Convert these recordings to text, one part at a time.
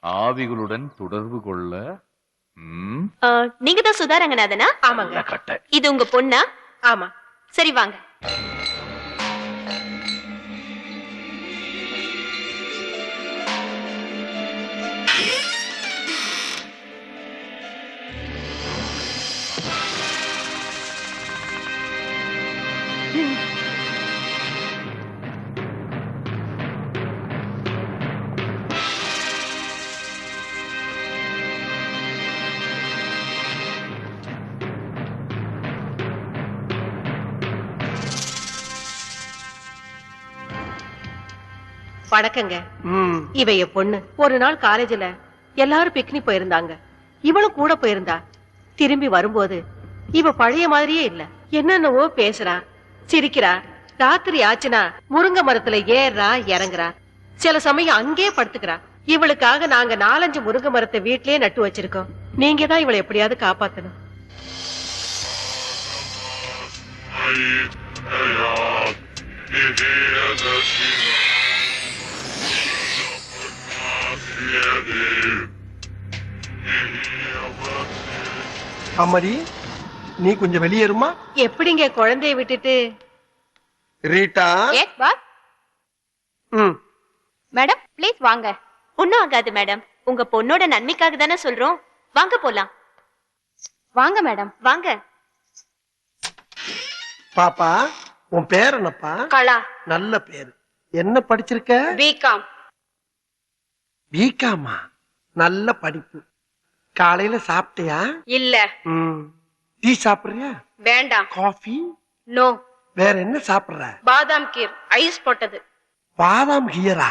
ஆவிகளுடன் தொடர்பு கொள்ள நீங்க தான் சுதா ரங்கநாதனா? ஆமாங்க. இது உங்க பொண்ணா? ஆமா. சரி வாங்க. வணக்கங்க. இவைய பொண்ணு. ஒரு நாள் காலேஜ்ல எல்லாரும் பிக்னிக் போயிருந்தாங்க. இவளும் கூட போயிருந்தா. திரும்பி வரும்போது இவ பழைய மாதிரியே இல்ல. என்னென்னவோ பேசுறா, சிரிக்கிறா. ராத்திரி ஆச்சுனா முருங்கை மரத்துல ஏறா இறங்குறா. சில சமயம் அங்கே படுத்துக்கிறா. இவளுக்காக நாங்க 4-5 முருங்கை மரத்தை வீட்லயே நட்டு வச்சிருக்கோம். நீங்க தான் இவளை எப்படியாவது காப்பாத்தணும். அம்மாடி, நீ கொஞ்சம் வெளியேறுமா? எப்படிங்க குழந்தைய விட்டுட்டு? ரீட்டா. மேடம் ப்ளீஸ் வாங்க. ஒன்னும் ஆகாது மேடம். உங்க பொண்ணோட நன்மைக்காக தானே சொல்றோம். வாங்க போலாம். வாங்க மேடம் வாங்க. பாப்பா, உன் பேர் என்னப்பா? கலா. நல்ல பேரு. என்ன படிச்சிருக்க? பிகாம். பிகாமா? நல்ல படிப்பு. காலையில சாப்பிட்டியா? இல்ல. டீ சாப்பிடுறியா? வேண்டாம். காஃபி? நோ. வேற என்ன சாப்பிடுற? பாதாம் கீர் ஐஸ் போட்டது. பாதாம் கீரா?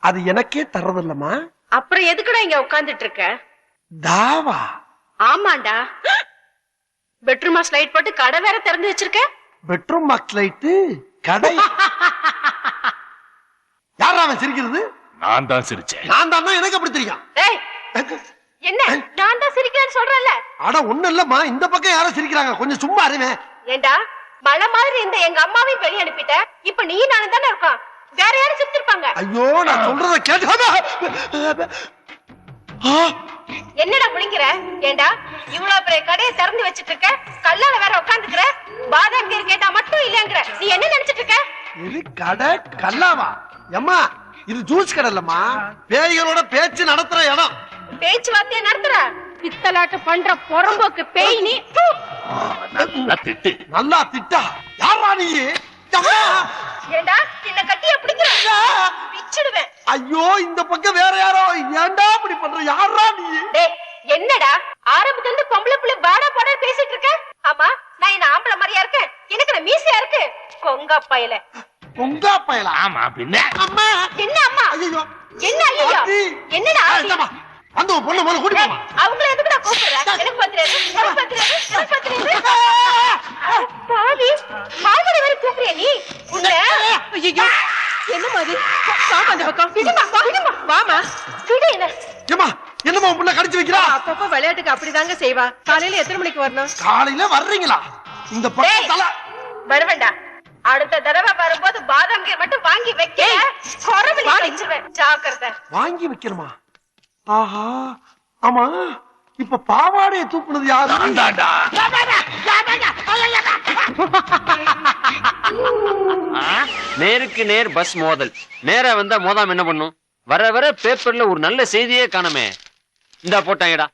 அது எனக்கே தரதில்லமா. அப்புறம் எதுக்குடா இங்க உட்கார்ந்துட்டு இருக்க? தாவா? ஆமாண்டா. பெட்ரூமா ஸ்லைட் போட்டு கடை வேற திறந்து வச்சிருக்க. பெட்ரூம் பாக்ஸ் லைட்டு கடை? யாரா அவன் சிரிக்கிறது? நான் தான் சிரிச்சேன். நான் தான். எனக்கு அப்படி தெரியும். ஏய், என்ன நான் தான் சிரிக்கிறேன்னு சொல்றேன்ல. அட ஒண்ணு இல்லம்மா, இந்த பக்கம் யாரோ சிரிக்கிறாங்க. கொஞ்சம் சும்மா அறிவே. ஏண்டா மழை மாதிரி இந்த எங்க அம்மாவையும் வெளிய அனுப்பிட்ட. இப்ப நீ நானும் தானே இருக்கோம். வேற யாரும் சிரிச்சிருப்பாங்க. ஐயோ, நான் சொல்றத கேட்டு. என்னடா முழிக்கிற? ஏண்டா இவ்வளவு பெரிய கடையை திறந்து வச்சிட்டு இருக்க. கல்லால வேற உட்காந்துக்கிற. பாதாம் கீர் கேட்டா மட்டும் இல்லங்கிற. நீ என்ன நினைச்சிட்டு இருக்க? இது கடை கல்லாவா? எம்மா, இது ஜூஸ் கடை இல்லம்மா. பேய்களோட பேச்சு நடத்துற இடம். பேச்சுவார்த்தையை நடத்துற பித்தலாட்டு பண்ற பொறம்போக்கு பேய் நீ. திட்டு. நல்லா திட்டா. யாரா நீ? ஏண்டா என்ன கட்டிய பிடிக்கிற? பிச்சிடுவேன். ஐயோ, இந்த பக்கம் வேற யாரோ. ஏண்டா இப்படி பண்ற? யாரா நீ? டேய், என்னடா ஆரம்பத்துல இருந்து பொம்பளை புள்ள பாடா பாடா பேசிட்டு இருக்க? ஆமா, நான் என்ன ஆம்பளை மாதிரியா இருக்கேன்? எனக்கு நான் மீசையா இருக்கு. கொங்கா பயல. கொங்கா பயலா? ஆமா பின்ன. அம்மா. என்ன அம்மா? ஐயோ. என்ன ஐயோ? என்னடா ஆதி? அந்த பொண்ணு மேல கூட்டி போமா. அவங்கள எதுக்குடா கூப்பிடுற? எனக்கு பத்திரது. எனக்கு பத்திரது. எனக்கு பத்திரது. பாவி, மார்கடி வரை கூப்பிடுறியா நீ? உன்னை ஐயோ. என்ன மாதிரி? வாமா அந்த பக்கம். விடுமா, விடுமா. வாமா. விடு என்ன? ஏம்மா, என்னம்மா உன் புள்ள கடிச்சு வைக்கிறா? அப்பப்ப விளையாட்டுக்கு அப்படிதாங்க செய்வா. காலையில எத்தனை மணிக்கு வரணும்? காலையில வர்றீங்களா? இந்த பக்கம் தல வருவேண்டா. அடுத்த தடவை வரும்போது பாதாம் கீர் மட்டும் வாங்கி வைக்க. கொரவலி வச்சிருவேன். ஜாக்கிரதை. வாங்கி வைக்கிறமா? ஆஹா, ஆமா. இப்ப பாவாடையை தூக்குனது யாரு? நேருக்கு நேர் பஸ் மோதல். நேரா வந்தா மோதாம என்ன பண்ணும்? வர வர பேப்பர்ல ஒரு நல்ல செய்தியே காணமே. இந்தா போட்டாங்கடா.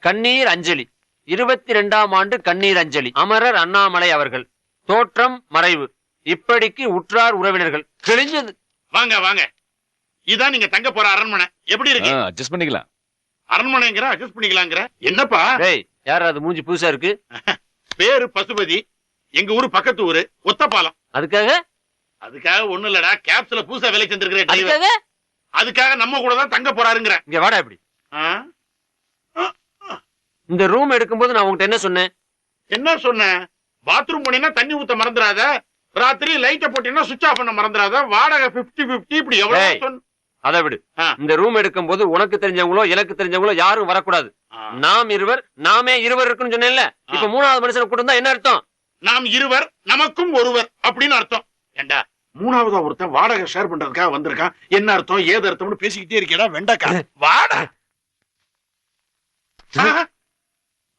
கண்ணீர் அஞ்சலி. 22ஆம் ஆண்டு கண்ணீர் அஞ்சலி. அமரர் அண்ணாமலை அவர்கள். தோற்றம் மறைவு. இப்படிக்கு உற்றார் உறவினர்கள். கிழிஞ்சது. வாங்க வாங்க. இதான் நீங்க தங்க போற அரண்மனை. எப்படி இருக்கு? அட்ஜஸ்ட் பண்ணிக்கலாம். அரண்மனைங்கிற அட்ஜஸ்ட் பண்ணிக்கலாங்கிற என்னப்பா? டேய், யார் அது? மூஞ்சி புதுசா இருக்கு. பேரு பசுபதி. எங்க ஊரு பக்கத்து ஊரு ஒத்தப்பாலம். அதுக்காக ஒண்ணு இல்லடா, கேப்ஸ்ல புதுசா வேலை செஞ்சிருக்கிற டிரைவர். அதுக்காக அதுக்காக நம்ம கூட தான் தங்க போறாருங்கிற. இங்க வாடா. இப்படி இந்த ரூம் எடுக்கும்போது நான் உங்ககிட்ட என்ன சொன்னேன்? என்ன சொன்ன? பாத்ரூம் போனீங்கன்னா தண்ணி ஊத்த மறந்துடாத. ராத்திரி லைட்ட போட்டீங்கன்னா சுவிட்ச் ஆஃப் பண்ண மறந்துடாத. வாடகை 50-50. இப்படி எவ்வளவு? அதை விடு. இந்த ரூம் எடுக்கும் போது உனக்கு தெரிஞ்சவங்களோ எனக்கு தெரிஞ்சவங்களோ யாரும் வரக்கூடாது. நாம் இருவர், நாமே இருவர் இருக்குன்னு சொன்னேன்ல. இப்ப 3வது மனுஷனை கூட்டம் தான் என்ன அர்த்தம்? நாம் இருவர், நமக்கும் ஒருவர் அப்படின்னு அர்த்தம். ஏண்டா மூணாவதா ஒருத்தன் வாடகை ஷேர் பண்றதுக்காக வந்திருக்கான். என்ன அர்த்தம் ஏது அர்த்தம்னு பேசிக்கிட்டே இருக்கேடா வெண்டக்கா. வாடா.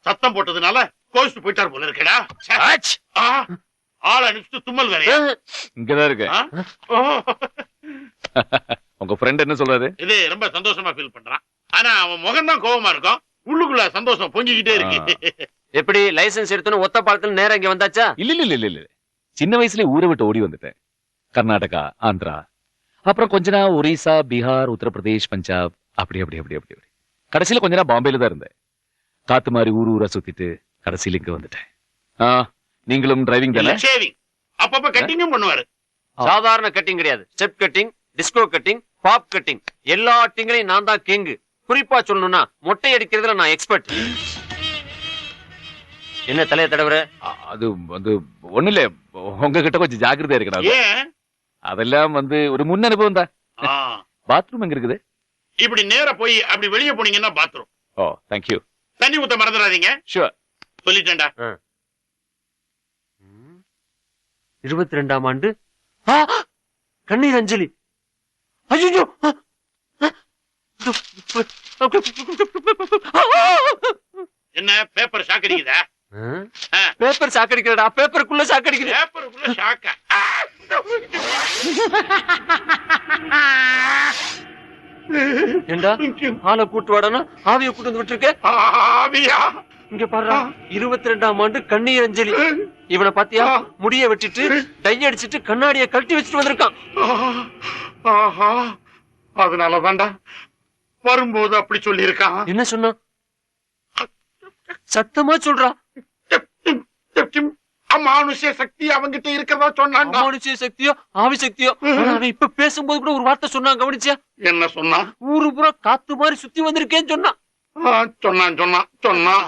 சத்தம் போட்டதுனால கோவிச்சு போயிட்டார் போல இருக்கடா. ஆளை அனுப்பிச்சு தும்மல் வேறையா? இங்கதான் இருக்கு. உங்க ஃப்ரெண்ட் என்ன சொல்றாரு? இது ரொம்ப சந்தோஷமா ஃபீல் பண்றான். ஆனா அவன் முகம் தான் கோவமா இருக்கும், உள்ளுக்குள்ள சந்தோஷம் பொங்கிக்கிட்டே இருக்கு. எப்படி லைசென்ஸ் எடுத்தோன்னு ஒத்த பாலத்துல நேரம் இங்க வந்தாச்சா? இல்ல சின்ன வயசுல ஊரை விட்டு ஓடி வந்துட்டேன். கர்நாடகா, ஆந்திரா, அப்புறம் கொஞ்ச நாள் ஒரிசா, பீகார், உத்தரப்பிரதேஷ், பஞ்சாப், அப்படி கடைசியில கொஞ்ச நாள் பாம்பேல தான் இருந்தேன். காத்து மாதிரி ஊரா சுத்திட்டு கடைசியில இங்க வந்துட்டேன். நீங்களும் டிரைவிங் தானே? ஷேவிங் அப்பப்ப கட்டிங்கும் பண்ணுவாரு. சாதாரண கட்டிங் கிடையாது, step cutting, disco cutting, bob cutting, எல்லா கட்டிங்லையும் நான் தான் கிங். குறிப்பா சொல்லணும்னா மொட்டை அடிக்கிறதுல நான் எக்ஸ்பர்ட். என்ன தலைய தடவுற? அது வந்து ஒண்ணு இல்ல, உங்ககிட்ட கொஞ்சம் ஜாக்கிரதையா இருக்கணும். ஏன்? அதெல்லாம் வந்து ஒரு முன் அனுபவம் தான். ஆ, பாத்ரூம் எங்க இருக்குது? இப்படி நேரா போய் அப்படி வெளியே போனீங்கன்னா பாத்ரூம். ஓ, தேங்க்யூ. தண்ணி ஊத்த மறந்துடாதீங்க. ஷூர். சொல்லிட்டேன்டா. 22ஆம் ஆண்டு கண்ணீர் அஞ்சலி. ஐயோ, என்ன பேப்பர் ஷாக் அடிக்குதா? பேப்பர் சாக்கடிக்கிறடா, பேப்பருக்குள்ள சாக்கடிக்குது. பேப்பருக்குள்ள ஷாக்கா? ஏண்டா ஆளை கூட்டு வாடனா ஆவிய கூட்டு வந்து விட்டுருக்க? ஆவியா? இங்க பாருடா, 22ஆம் ஆண்டு கண்ணீர் அஞ்சலி. இவனை பாத்தியா? முடிய வெட்டிட்டு டை அடிச்சிட்டு கண்ணாடிய கழட்டி வச்சுட்டு வந்திருக்கான். ஆஹா, அதனாலதான்டா வரும்போது அப்படி சொல்லி இருக்கான். என்ன சொன்னா? சத்தமா சொல்றா. அமானுஷ்ய சக்தி அவங்கிட்ட இருக்கிறதா சொன்னாங்க. அமானுஷ்ய சக்தியோ ஆவி சக்தியோ, ஆனா அவன் இப்ப பேசும்போது கூட ஒரு வார்த்தை சொன்னான், கவனிச்சியா? என்ன சொன்னா? ஊரு பூரா காத்து மாதிரி சுத்தி வந்திருக்கேன்னு சொன்னான். சொன்னான்.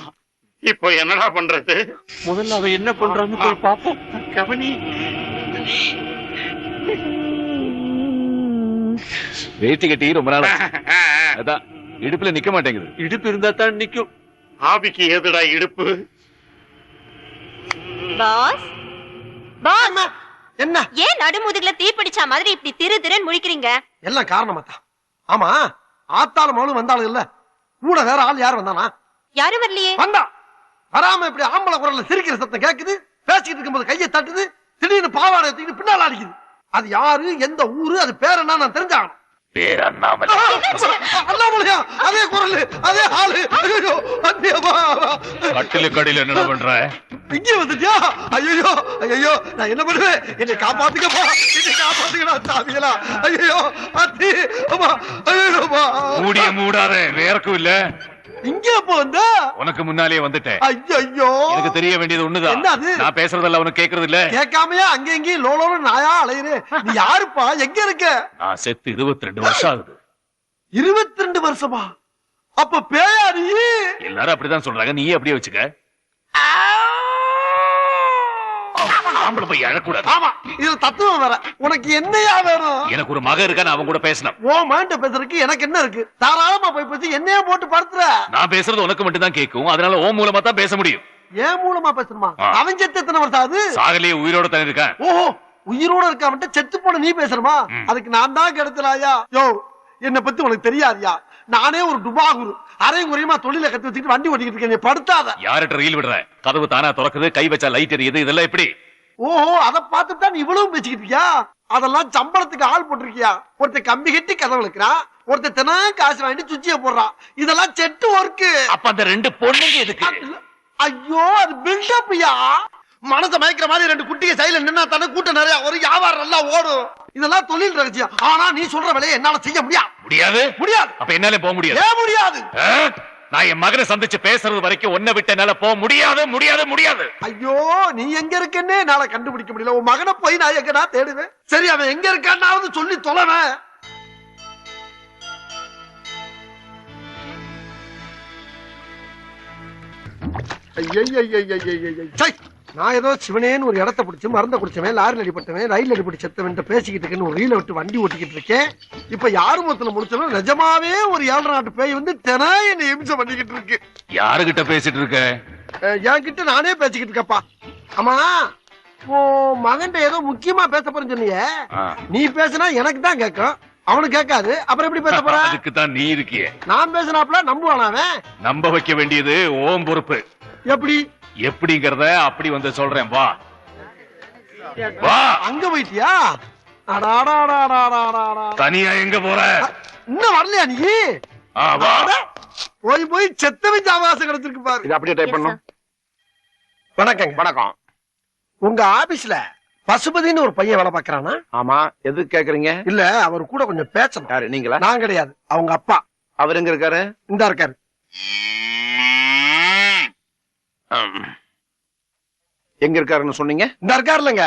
இப்போ என்னடா பண்றது? முதல்ல அவன் என்ன பண்றான்னு போய் பாப்போம். கவனி. வேட்டி கட்டி ரொம்ப நாள் அதான் இடுப்புல நிக்க மாட்டேங்குது. இடுப்பு இருந்தா தான் நிக்கும். ஆவிக்கு எதுடா இடுப்பு? பாஸ் பாஸ், என்ன ஏன் நடுமுதுகுல தீ பிடிச்ச மாதிரி இப்படி திரு முழிக்கிறீங்க? எல்லாம் காரணமா தான். ஆமா, ஆத்தாள மகளும் வந்தாலும் இல்ல, கூட வேற ஆள் யார் வந்தானா? யாரும் வரலையே. வந்தா வராம இப்படி ஆம்பளை குரல்ல சிரிக்கிற சத்தம் கேக்குது. பேசிக்கிட்டு இருக்கும்போது கையை தட்டுது, திடீர்னு பாவாடை எடுத்துக்கிட்டு பின்னால அடிக்குது. அது யாரு, எந்த ஊரு, அது பேர் என்ன நான் தெரிஞ்சாகணும். பேர் அண்ணாமலை. அண்ணாமலையா? அதே குரல், அதே ஆளு. ஐயோ, கட்டில கடையில என்ன பண்ற? இங்கே வந்துட்டியா? ஐயோ ஐயோ, நான் என்ன பண்ணுவேன்? என்னை காப்பாத்துக்கப்பா, என்னை காப்பாத்துக்கடா சாமிகளா. ஐயோ அத்தி, அம்மா, ஐயோப்பா. மூடிய மூடாத, வேறக்கும் இல்ல. இங்க எப்ப வந்த? உனக்கு முன்னாலே வந்துட்டேன். ஐயோ, எனக்கு தெரிய வேண்டியது ஒண்ணுதான். என்னது? நான் பேசுறதெல்லாம் உனக்கு கேக்குறது இல்ல. கேட்காமையா அங்க எங்கேயும் லோலோன்னு நாயா அலையுறேன். நீ யாருப்பா, எங்க இருக்க? நான் செத்து 22 வருஷம் ஆகுது. 22 வருஷமா? அப்ப பேயா நீ? எல்லாரும் அப்படிதான் சொல்றாங்க, நீ அப்படியே வச்சுக்க. ஆம்பளை போய் அழக்கூடாது. ஆமா, இதுல தத்துவம் வேற. உனக்கு என்னையா வேணும்? எனக்கு ஒரு மகன் இருக்கா, நான் அவன் கூட பேசணும். ஓ மைண்ட பேசுறதுக்கு எனக்கு என்ன இருக்கு? தாராளமா போய் பேசி என்னையா போட்டு படுத்துற. நான் பேசுறது உனக்கு மட்டும் தான் கேட்கும், அதனால ஓ மூலமா தான் பேச முடியும். ஏன் மூலமா பேசணுமா? அவன் செத்து எத்தனை வருஷம் ஆகுது? சாகலையே, உயிரோட தான் இருக்கேன். ஓஹோ, உயிரோட இருக்காமட்ட செத்து போன நீ பேசுறமா? அதுக்கு நான் தான் கெடுத்தலாயா? யோ, என்னை பத்தி உனக்கு தெரியாதியா? நானே ஒரு டுபாகுரு, அரை குறையமா தொழில கத்து வச்சுட்டு வண்டி ஓட்டிக்கிட்டு இருக்கேன். படுத்தாத. யார்கிட்ட ரீல் விடுற? கதவு தானா திறக்குது, கை வச்சா லைட் எரியுது, இதெல்லாம் எப்படி? ஓஹோ, அத பார்த்துட்டு தான் நீ இவ்வளவு பேசிக்கிட்டு இருக்கியா? அதெல்லாம் சம்பளத்துக்கு ஆள் போட்டிருக்கியா? ஒருத்தர் கம்பி கட்டி கதவு இழுக்கிறான், ஒருத்தர் தினம் காசு வாங்கிட்டு சுச்சிய போடுறான். இதெல்லாம் செட்டு ஒர்க்கு. அப்ப அந்த 2 பொண்ணுங்க எதுக்கு? ஐயோ, அது பில்டப்யா. மனச மயக்கிற மாதிரி 2 குட்டிய சைடுல நின்னா தானே கூட்டம் நிறைய ஒரு வியாபாரம் நல்லா ஓடும். இதெல்லாம் தொழில் ரகசியம். ஆனா நீ சொல்ற வேலையை என்னால செய்ய முடியாது. முடியாது. அப்ப என்னால போக முடியாது. ஏன் முடியாது? நான் என் மகனை சந்திச்சு பேசுறது வரைக்கும் ஒன்ன விட்டு என்னால போக முடியாது. ஐயோ, நீ எங்க இருக்கன்னு என்னால கண்டுபிடிக்க முடியல. உன் மகனை போய் நான் எங்கடா தேடுவேன்? சரி, அவன் எங்க இருக்கான்னாவது சொல்லி தொலைவேன். நான் ஏதோ சிவனேன்னு ஒரு இடத்த பிடிச்சு மருந்த குடிச்சவன், லாரில் அடிப்பட்டவன், ரயில் அடிப்பட்டு செத்தவன் பேசிக்கிட்டு இருக்கேன்னு ஒரு ரீல விட்டு வண்டி ஓட்டிக்கிட்டு இருக்கேன். இப்ப யாரு மொத்தத்துல முடிச்சவன் நிஜமாவே ஒரு 7 நாட்டு பேய் வந்து தினா என்ன இம்சம் பண்ணிக்கிட்டு இருக்கு. யாருகிட்ட பேசிட்டு இருக்க? என்கிட்ட நானே பேசிக்கிட்டு இருக்கப்பா. ஆமா, உன் மகன்ட்ட ஏதோ முக்கியமா பேச போறேன்னு சொன்னியே, நீ பேசினா எனக்கு தான் கேட்கும், அவனுக்கு கேட்காது. அப்புறம் எப்படி பேச போற? அதுக்கு தான் நீ இருக்கியே. நான் பேசினாப்ல நம்புவானா அவன்? நம்ப வைக்க வேண்டியது ஓம் பொறுப்பு. எப்படி எப்படிங்கறத அப்படி வந்து சொல்றேன், வா வா. அங்க போயிட்டியா? அடாடாடாடாடாடா. தனியா எங்க போற? இன்னும் வரலையா நீ? வா. போய் போய் செத்தவன் அவகாசம் கிடைச்சிருக்கு பாரு. இது அப்படியே டைப் பண்ணும். வணக்கங்க. வணக்கம். உங்க ஆபீஸ்ல பசுபதினு ஒரு பையன் வேலை பாக்குறானா? ஆமா, எதுக்கு கேக்குறீங்க? இல்ல, அவர் கூட கொஞ்சம் பேசணும். யாரு, நீங்களா? நான் கிடையாது, அவங்க அப்பா. அவர் எங்க இருக்காரு? இந்த இருக்காரு. எங்க இருக்காருன்னு சொன்னீங்க? இந்த இருக்காருலங்க.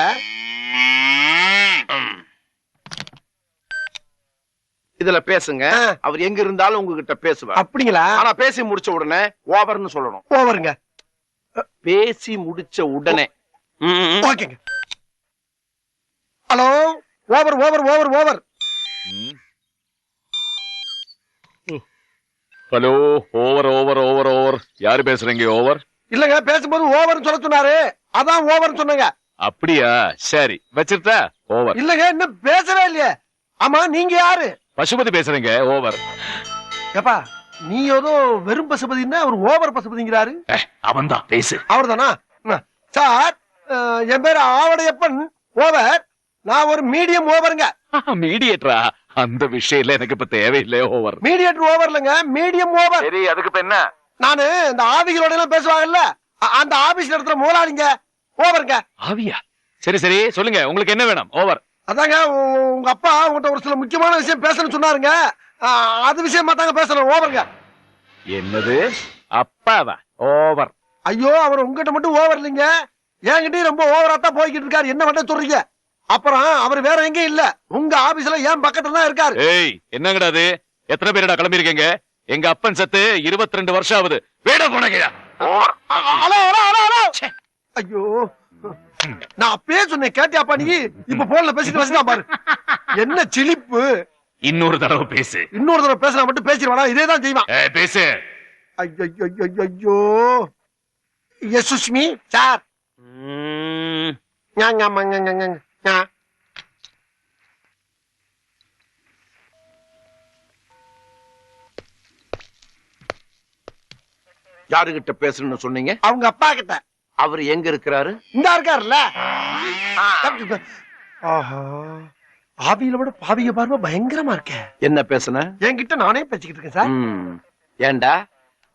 இதுல பேசுங்க. அவர் எங்க இருந்தாலும் உங்ககிட்ட பேசுவார். அப்படிங்களா? ஆனா பேசி முடிச்ச உடனே ஓவர்னு சொல்லணும். ஓவருங்க. பேசி முடிச்ச உடனே. ஓகேங்க. Hello, over over over over. Hello, over over over over. யாரு பேசுறீங்க? ஓவர் இல்லங்க, பேசும்போது ஓவர்னு சொல்ல சொன்னாரு, அதான் ஓவர்னு சொன்னங்க. அப்படியா? சரி, வச்சிருத்தா. ஓவர். இல்லங்க, இன்னும் பேசவே இல்லையே. ஆமா, நீங்க யாரு? பசுபதி பேசுறீங்க. ஓவர். ஏப்பா, நீ ஏதோ வெறும் பசுபதினா அவர் ஓவர் பசுபதிங்கிறாரு. அவன் தான், பேசு. அவர் தானா? சார், என் பேரு ஆவடையப்பன். ஓவர். நான் ஒரு மீடியம் ஓவருங்க. மீடியேட்டரா? அந்த விஷயம்ல எனக்கு இப்ப தேவையில்லை. ஓவர். மீடியேட்டர் ஓவர் இல்லங்க, மீடியம் ஓவர். சரி, அதுக்கு இப்ப என்ன? நானு இந்த ஆவிகளோட எல்லாம் பேசுவாங்கல்ல, அந்த ஆபீஸ் நடத்துற முதலாளிங்க. ஓவருங்க. ஆவியா? சரி சரி, சொல்லுங்க, உங்களுக்கு என்ன வேணும்? ஓவர். அதாங்க, உங்க அப்பா உங்கள்கிட்ட ஒரு சில முக்கியமான விஷயம் பேசணும்னு சொன்னாருங்க. அது விஷயமா தாங்க பேசணும். ஓவருங்க. என்னது? அப்பாவா? ஓவர். ஐயோ, அவர் உங்ககிட்ட மட்டும் ஓவர் இல்லைங்க, என்கிட்டயும் ரொம்ப ஓவரா தான் போய்கிட்டு இருக்காரு. என்ன பண்ண சொல்றீங்க? அப்புறம் அவர் வேற எங்கேயும் இல்ல, உங்க ஆபீஸ்ல ஏன் பக்கத்துல தான் இருக்காரு. ஏய், என்னங்கடா அது? எத்தனை பேருடா கிளம்பிருக்கீங்க? எங்க அப்பன் செத்து 22 வருஷம் ஆகுது. வேட போனங்கயா. Hello hello hello hello. ஐயோ, நான் அப்பயே சொன்னேன், கேட்டியாப்பா நீ? இப்ப போன்ல பேசிட்டு வச்சுதான் பாரு. என்ன சிலிப்பு. இன்னொரு தடவை பேசு. இன்னொரு தடவை பேசினா மட்டும் பேசிடுவானா? இதேதான் செய்வான். பேசு. ஐயோ, எஸ் சுஷ்மி சார். யாருகிட்ட பேசணும்னு சொன்னீங்க? அவங்க அப்பா கிட்ட. அவர் எங்க இருக்கிறாரு? இந்த இருக்காருல்ல. ஆஹா, ஆவியில விட பாவிக பார்வை பயங்கரமா இருக்க. என்ன பேசுன? என்கிட்ட நானே பேசிக்கிட்டு இருக்கேன் சார். ஏண்டா,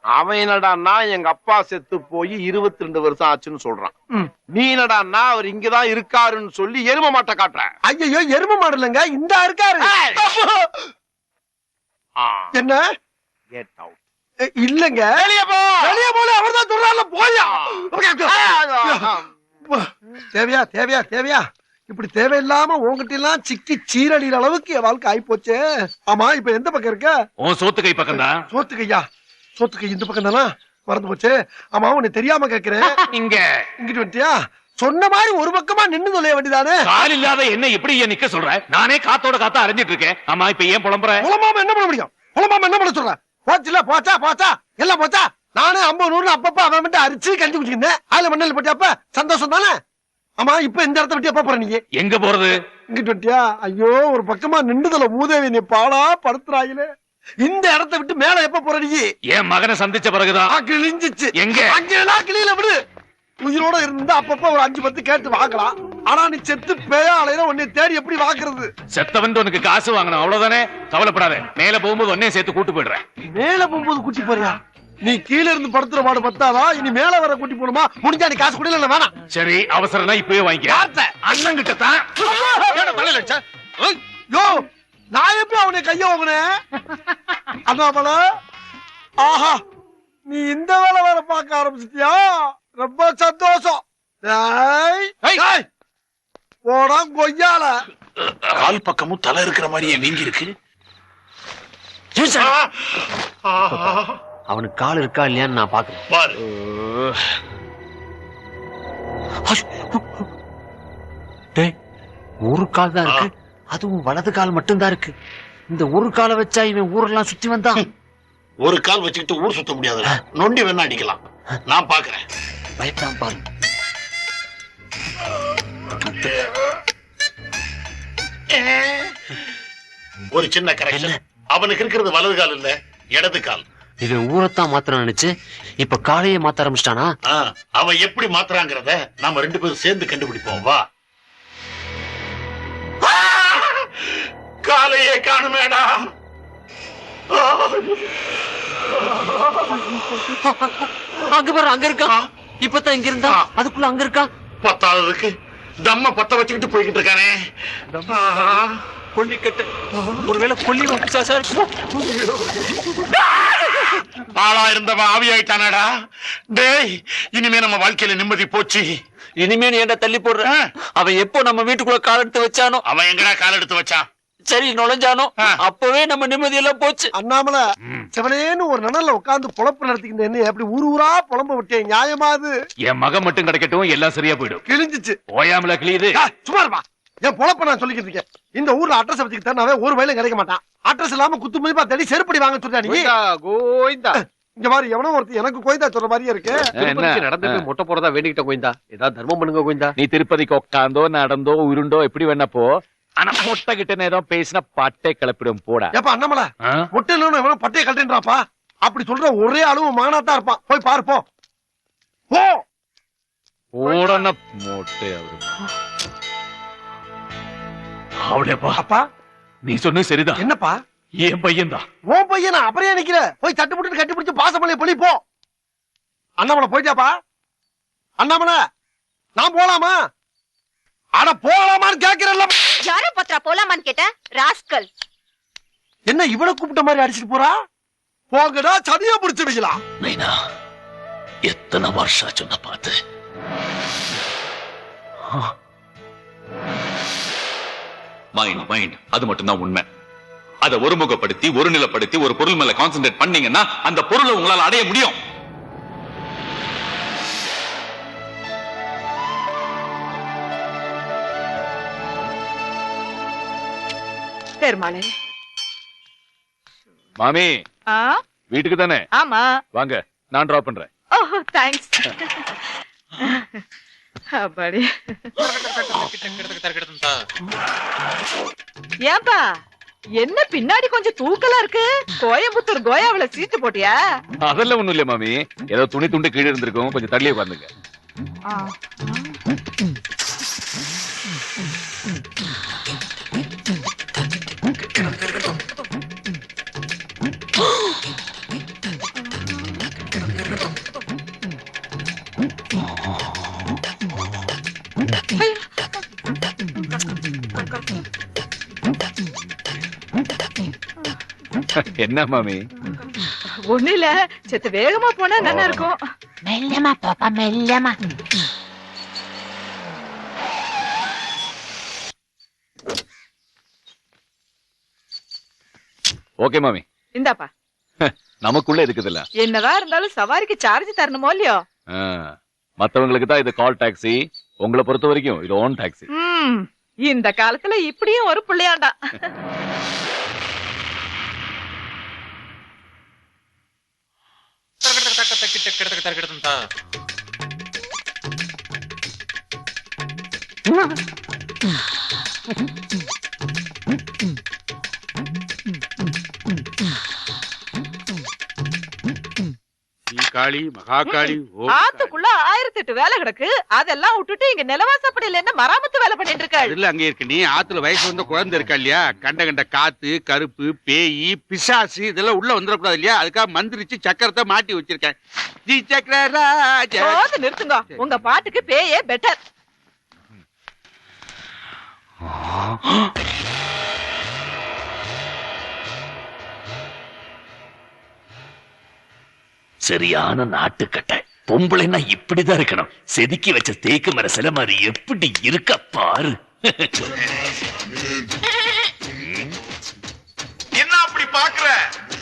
அவன் என்னடான்னா எங்க அப்பா செத்து போய் 22 வருஷம் ஆச்சுன்னு சொல்றான். நீ என்னடான்னா அவர் இங்கதான் இருக்காருன்னு சொல்லி எரும மாட்டை காட்டுற. ஐயோ, எரும மாடு இல்லங்க, இந்த இருக்காரு. என்ன? Get out. இல்லங்க, வெளியே போ. வெளியே போல அவர் தான் சொல்றாருல, போயா. தேவையா தேவையா தேவையா? இப்படி தேவையில்லாம உங்ககிட்ட எல்லாம் சிக்கி சீரழிகிற அளவுக்கு என் வாழ்க்கை ஆயிப்போச்சு. ஆமா, இப்ப எந்த பக்கம் இருக்க? உன் சோத்து கை பக்கம் தான். சோத்து கையா? சோத்து கை இந்த பக்கம் தானா? மறந்து போச்சு. ஆமா, உன்னை தெரியாம கேக்குறேன். இங்க இங்கிட்டு வந்துட்டியா? சொன்ன மாதிரி ஒரு பக்கமா நின்னு சொல்ல வேண்டியதானே. கால் இல்லாத என்ன இப்படி ஏன் நிக்க சொல்ற? நானே காத்தோட காத்தா அரைஞ்சிட்டு இருக்கேன். ஆமா, இப்ப ஏன் புலம்புற? புலம்பாம என்ன பண்ண முடியும்? புலம்பாம என்ன பண்ண சொல்ற? போச்சுல, போச்சா போச்சா எல்லாம் போச்சா. நானே 50 100 அப்பப்ப அவன் மட்டும் அரிச்சு கஞ்சி குடிச்சிருந்தேன். அதுல மண்ணல் போட்டியாப்ப சந்தோஷம் தானே. ஆமா, இப்ப இந்த இடத்த விட்டு எப்ப போற நீங்க? எங்க போறது? இங்கிட்டு வந்துட்டியா? ஐயோ, ஒரு பக்கமா நின்றுதல மூதேவி நீ பாடா படுத்துறாயிலே. இந்த இடத்த விட்டு மேல எப்ப போற நீ? என் மகனை சந்திச்ச பிறகுதான். கிழிஞ்சிச்சு. எங்க? அங்கெல்லாம் கிளியில விடு. உயிரோட இருந்தா அப்பப்ப ஒரு 5 10 கேட்டு வாங்கலாம். ஆனா நீ செத்து பேயா அலையில உன்னை தேடி எப்படி வாக்குறது? செத்தவன் உனக்கு காசு வாங்கணும், அவ்வளவுதானே. கவலைப்படாத, மேல போகும்போது உன்னைய சேர்த்து கூட்டு போயிடுறேன். மேல போகும்போது கூட்டி போறியா? நீ கீழ இருந்து படுத்துற பாடு பத்தாதா? இனி மேல வர கூட்டி போணுமா? முடிஞ்சா நீ காசு குடியில வேணாம். சரி, அவசரம்னா இப்பவே வாங்கிக்க. அண்ணன் கிட்ட தான். யோ, நான் எப்படி அவனை கைய வாங்கினேன்? அதான் போல. ஆஹா, நீ இந்த வேலை வேற பார்க்க ஆரம்பிச்சிட்டியா? ரொம்ப சந்தோஷம். போடா கொய்யால. கால் பக்கமும் தலை இருக்கிற மாதிரியே வீங்கி இருக்கு. அவனுக்கு கால் இருக்கா இல்லையான்னு நான் பாக்குறேன். பாரு, ஒரு கால் தான் இருக்கு, அதுவும் வலது கால் மட்டும்தான் இருக்கு. இந்த ஒரு காலை வச்சா இவன் ஊரெல்லாம் சுத்தி வந்தான். ஒரு கால் வச்சுக்கிட்டு ஊர் சுத்த முடியாதுல, நொண்டி வேணா அடிக்கலாம். நான் பாக்குறேன். பயப்படாம பாரு. ஒரு சின்ன கரெக்ஷன். அவனுக்கு இருக்கிறது வலது கால் இல்ல, இடது கால். இவன் ஊரத்தான் மாத்திரம் நினைச்சு இப்ப காலையே மாத்த ஆரம்பிச்சிட்டானா? அவன் எப்படி மாத்துறாங்கிறத நாம 2 பேரும் சேர்ந்து கண்டுபிடிப்போம். வா. காலையே காணுமேடா. அங்க பாரு, அங்க இருக்கா. இப்பதான் இங்க இருந்தா, அதுக்குள்ள அங்க இருக்கா. பத்தாவதுக்கு தம்ம பத்த வச்சுக்கிட்டு போய்கிட்டு இருக்கானே. கொல்லிக்கட்டு, ஒருவேளை கொல்லி வந்துச்சா சார்? ஆளா இருந்தவன் ஆவியாயிட்டானடா. டேய், இனிமே நம்ம வாழ்க்கையில நிம்மதி போச்சு. இனிமே நீ என்ன தள்ளி போடுற? அவன் எப்போ நம்ம வீட்டுக்குள்ள கால் எடுத்து வச்சானோ, அவன் எங்கடா கால் எடுத்து வச்சான்? சரி நுழைஞ்சானோ, அப்பவே நம்ம நிம்மதியெல்லாம் போச்சு. அண்ணாமலை சிவனேன்னு ஒரு நனல்ல உட்கார்ந்து பொழப்பு நடத்திக்கிட்டு என்ன எப்படி ஊர் ஊரா புலம்ப விட்டேன்? நியாயமா அது? என் மகன் மட்டும் கிடைக்கட்டும், எல்லாம் சரியா போயிடும். கிழிஞ்சிச்சு. ஓயாமல கிளியுது. சும்மா இருப்பா. என் பொழப்ப நான் சொல்லிக்கிட்டு இருக்கேன். இந்த ஊர்ல அட்ரஸ் வச்சுக்கிட்டு தரனாவே ஒரு வயலும் கிடைக்க மாட்டான். அட்ரஸ் இல்லாம குத்து மதிப்பா தேடி செருப்படி வாங்க சொல்றா நீ. கோவிந்தா, இங்க மாதிரி எவனோ ஒருத்தர் எனக்கு கோயிந்தா சொல்ற மாதிரியே இருக்கு. என்ன நடந்து போய் மொட்டை போறதா வேண்டிக்கிட்ட கோவிந்தா. ஏதாவது தர்மம் பண்ணுங்க கோவிந்தா. நீ திருப்பதிக்கு உட்காந்தோ நடந்தோ உருண்டோ எப்படி வேணப்போ, ஆனா மொட்டை கிட்ட நேரம் பேசினா பட்டை கிளப்பிடும் போடா. ஏப்பா அண்ணாமலை, ஆ? மொட்டை இல்லைன்னு எவனோ பட்டையை கழட்டுன்றாப்பா. அப்படி சொல்ற ஒரே அளவு மகனாத்தான் இருப்பான். போய் பாரு போ. போ. போடன மொட்டை அவரு. அவளேப்பா, அப்பா நீ சொன்னது சரிதான். என்னப்பா? என் பையன் தான். உன் பையனா? அப்புறம் ஏன் நிக்கிற? போய் தட்டு போட்டு கட்டி பிடிச்சு பாசமலையை பொழி போ. அண்ணாமலை போயிட்டாப்பா. அண்ணாமலை, நான் போலாமா? அட போலாமான்னு கேக்குறல்ல. யார பத்திரா போலாமான்னு கேட்ட ராஸ்கல். என்ன இவ்வளவு கூப்பிட்ட மாதிரி அடிச்சிட்டு போறா? போங்கடா, சதியா பிடிச்சு வைக்கலாம். நைனா, எத்தனை வருஷம் சொன்ன பார்த்து. மைண்ட் அது மட்டும் தான் உண்மை. அதை ஒருமுகப்படுத்தி ஒரு நிலைப்படுத்தி ஒரு பொருள் மேல கான்சென்ட்ரேட் பண்ணீங்கன்னா அந்த பொருளை உங்களால் அடைய முடியும். பெருமாளே. மாமி, வீட்டுக்கு தானே? ஆமா. வாங்க, நான் டிராப் பண்றேன். ஓஹோ, தேங்க்ஸ். அப்படி ஏன்பா என்ன பின்னாடி கொஞ்சம் தூக்கலா இருக்கு? கோயம்புத்தூர் கோயாவில சீட்டு போட்டியா? அதெல்லாம் ஒண்ணும் இல்லையா மாமி, ஏதோ துணி துண்டு கீழே இருந்திருக்கும், கொஞ்சம் தள்ளி உட்காந்துங்க. என்ன மாமி? ஒண்ணு இல்ல, செத்து வேகமா போனா நல்லா இருக்கும். மெல்லமா பாப்பா, மெல்லமா. ஓகே மாமி, இந்தாப்பா. நமக்குள்ள இருக்குதுல்ல. என்னதான் இருந்தாலும் சவாரிக்கு சார்ஜ் தரணுமோ இல்லையோ? மத்தவங்களுக்கு தான் இது கால் டாக்ஸி, உங்களை பொறுத்த வரைக்கும் இது ஓன் டாக்ஸி. இந்த காலத்துல இப்படியும் ஒரு பிள்ளையாண்டா. காளி மகாகாளி ஆத்துக்குள்ள 1008 வேலை கிடக்கு. அதெல்லாம் விட்டுட்டு இங்க நிலவாசப்படியில என்ன மராமத்து வேலை பண்ணிட்டு இருக்காள்? இல்ல அங்க இருக்கு. நீ ஆத்துல வயசு வந்த குழந்தை இருக்கா இல்லையா, கண்ட கண்ட காத்து கருப்பு பேயி பிசாசு இதெல்லாம் உள்ள வந்துடக்கூடாது இல்லையா, அதுக்காக மந்திரிச்சு சக்கரத்தை மாட்டி வச்சிருக்கேன். ஜி சக்கரராஜ. போது நிறுத்துங்க, உங்க பாட்டுக்கு பேயே பெட்டர். சரியான நாட்டுக்கட்டை. பொம்பளைன்னா இப்படிதான் இருக்கணும். செதுக்கி வச்ச தேக்கு மர சில மாதிரி எப்படி இருக்க பாரு. என்ன அப்படி பாக்குற?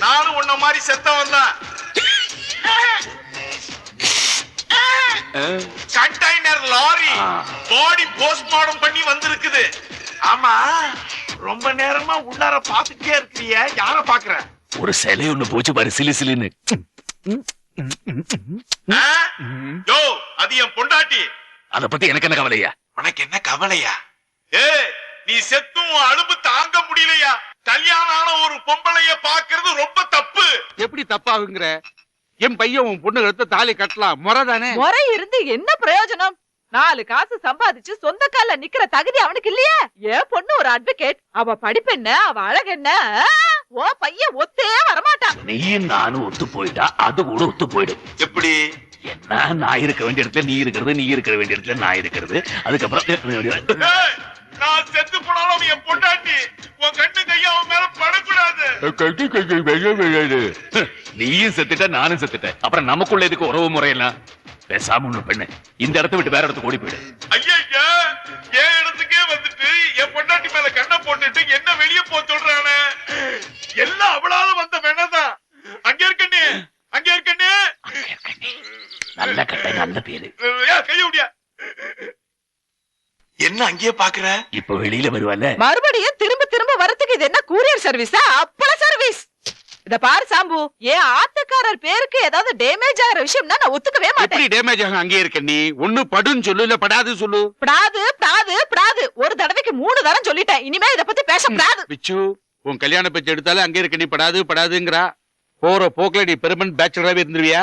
நானும் உன்ன மாதிரி செத்தவன் தான். கண்டெய்னர் லாரி பாடி போஸ்ட்மார்டம் பண்ணி வந்திருக்குது. ஆமா, ரொம்ப நேரமா உள்ளார பாத்துட்டே இருக்கிறிய, யார பாக்குற? ஒரு சிலை ஒண்ணு போச்சு பாரு, சிலு சிலுன்னு. யோ, அது என் பொண்டாட்டி. அத பத்தி எனக்கு என்ன கவலையா? உனக்கு என்ன கவலையா? நீ செத்தும் அலும்பு தாங்க முடியலையா? கல்யாணம் ஆன ஒரு பொம்பளைய பாக்குறது ரொம்ப தப்பு. எப்படி தப்பாகுங்கிற? என் பையன் உன் பொண்ணு எடுத்து தாலி கட்டலாம், முறைதானே? முறை இருந்து என்ன பிரயோஜனம்? 4 காசு சம்பாதிச்சு சொந்த கால்ல நிக்கிற தகுதி அவனுக்கு இல்லையே. ஏன் பொண்ணு ஒரு அட்வொகேட், அவ படிப்பு என்ன, அவ அழகு என்ன? ஓ பையன் ஒத்தே வரமாட்டான். நீயும் நானும் ஒத்து போயிட்டா அது கூட ஒத்து போயிடும். எப்படி? என்ன, நான் இருக்க வேண்டிய இடத்துல நீ இருக்கிறது, நீ இருக்கிற வேண்டிய இடத்துல நான் இருக்கிறது. அதுக்கப்புறம் நான் செத்து போனாலும் என் பொண்டாட்டி உன் கண்ணு கையா அவன் மேல படக்கூடாது. நீயும் செத்துட்ட, நானும் செத்துட்டேன். அப்புறம் நமக்குள்ள இதுக்கு உறவு முறையெல்லாம் பேசாம ஒண்ணு பெண்ணு, இந்த இடத்த விட்டு வேற இடத்துக்கு ஓடி போயிடு. ஐயா என் இடத்துக்கே வந்துட்டு என் பொண்டாட்டி மேல கண்ணை போட்டுட்டு என்ன வெளியே போ சொல்றானே. எல்லாம் அவளால வந்த வேணதான். அங்க இருக்கண்ணே, அங்க இருக்கண்ணே. நல்ல கட்டை, நல்ல பேரு. கைய முடியா. என்ன அங்கேயே பாக்குற? இப்ப வெளியில வருவால. மறுபடியும் திரும்ப திரும்ப வரதுக்கு இது என்ன கூரியர் சர்வீஸா, அப்பள சர்வீஸ்? இத பாரு சாம்பு, ஏன் ஆத்தக்காரர் பேருக்கு ஏதாவது டேமேஜ் ஆகிற விஷயம்னா நான் ஒத்துக்கவே மாட்டேன். எப்படி டேமேஜ் ஆகும்? அங்கேயே இருக்க நீ ஒண்ணு படுன்னு சொல்லு, இல்ல படாது சொல்லு. படாது படாது படாது, ஒரு தடவைக்கு 3 தரம் சொல்லிட்டேன். இனிமே இத பத்தி பேச படாது. பிச்சு, உன் கல்யாண பேச்சு எடுத்தாலும் அங்கே இருக்க நீ படாது படாதுங்கிறா. போற போக்குல நீ பெர்மனன்ட் பேச்சுலராவே இருந்துருவியா?